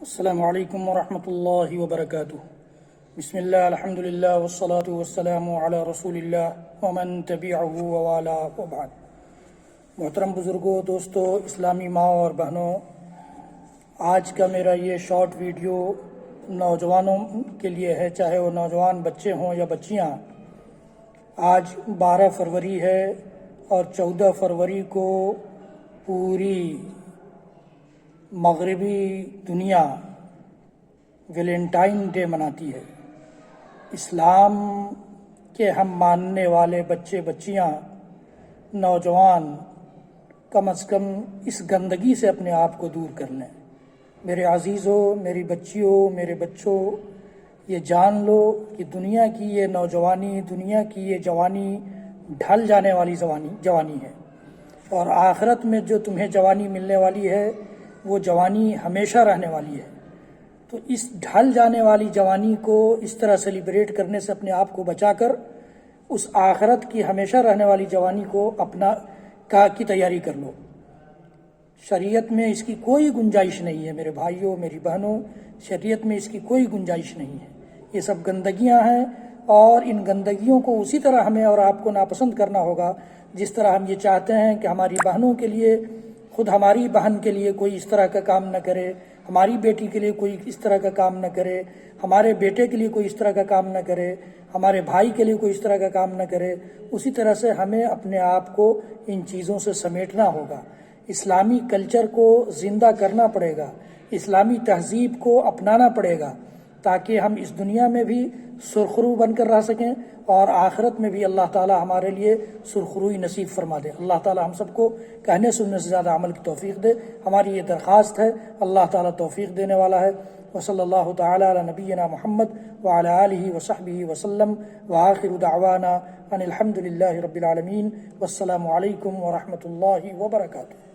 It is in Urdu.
السلام علیکم ورحمۃ اللہ وبرکاتہ۔ بسم اللہ، الحمد للہ، والصلاة والسلام علی رسول اللہ ومن تبعہ ووالا وبعد۔ محترم بزرگوں، دوستوں، اسلامی ماں اور بہنوں، آج کا میرا یہ شارٹ ویڈیو نوجوانوں کے لیے ہے، چاہے وہ نوجوان بچے ہوں یا بچیاں۔ آج 12 فروری ہے اور 14 فروری کو پوری مغربی دنیا ویلنٹائن ڈے مناتی ہے۔ اسلام کے ہم ماننے والے بچے بچیاں، نوجوان کم از کم اس گندگی سے اپنے آپ کو دور کر لیں۔ میرے عزیزوں، میری بچیوں، میرے بچوں، یہ جان لو کہ دنیا کی یہ نوجوانی، دنیا کی یہ جوانی ڈھل جانے والی جوانی ہے، اور آخرت میں جو تمہیں جوانی ملنے والی ہے وہ جوانی ہمیشہ رہنے والی ہے۔ تو اس ڈھل جانے والی جوانی کو اس طرح سیلیبریٹ کرنے سے اپنے آپ کو بچا کر اس آخرت کی ہمیشہ رہنے والی جوانی کو کی تیاری کر لو۔ شریعت میں اس کی کوئی گنجائش نہیں ہے میرے بھائیوں، میری بہنوں، شریعت میں اس کی کوئی گنجائش نہیں ہے۔ یہ سب گندگیاں ہیں، اور ان گندگیوں کو اسی طرح ہمیں اور آپ کو ناپسند کرنا ہوگا جس طرح ہم یہ چاہتے ہیں کہ ہماری بہنوں کے لیے، خود ہماری بہن کے لیے کوئی اس طرح کا کام نہ کرے، ہماری بیٹی کے لیے کوئی اس طرح کا کام نہ کرے، ہمارے بیٹے کے لیے کوئی اس طرح کا کام نہ کرے، ہمارے بھائی کے لیے کوئی اس طرح کا کام نہ کرے۔ اسی طرح سے ہمیں اپنے آپ کو ان چیزوں سے سمیٹنا ہوگا۔ اسلامی کلچر کو زندہ کرنا پڑے گا، اسلامی تہذیب کو اپنانا پڑے گا، تاکہ ہم اس دنیا میں بھی سرخرو بن کر رہ سکیں اور آخرت میں بھی اللہ تعالی ہمارے لیے سرخروئی نصیب فرما دے۔ اللہ تعالی ہم سب کو کہنے سننے سے زیادہ عمل کی توفیق دے، ہماری یہ درخواست ہے۔ اللہ تعالی توفیق دینے والا ہے۔ وصلی اللہ تعالی علی نبینا محمد وعلی آلہ وصحبہ وسلم، وآخر دعوانا ان الحمد للہ رب العالمین، والسلام علیکم ورحمۃ اللہ وبرکاتہ۔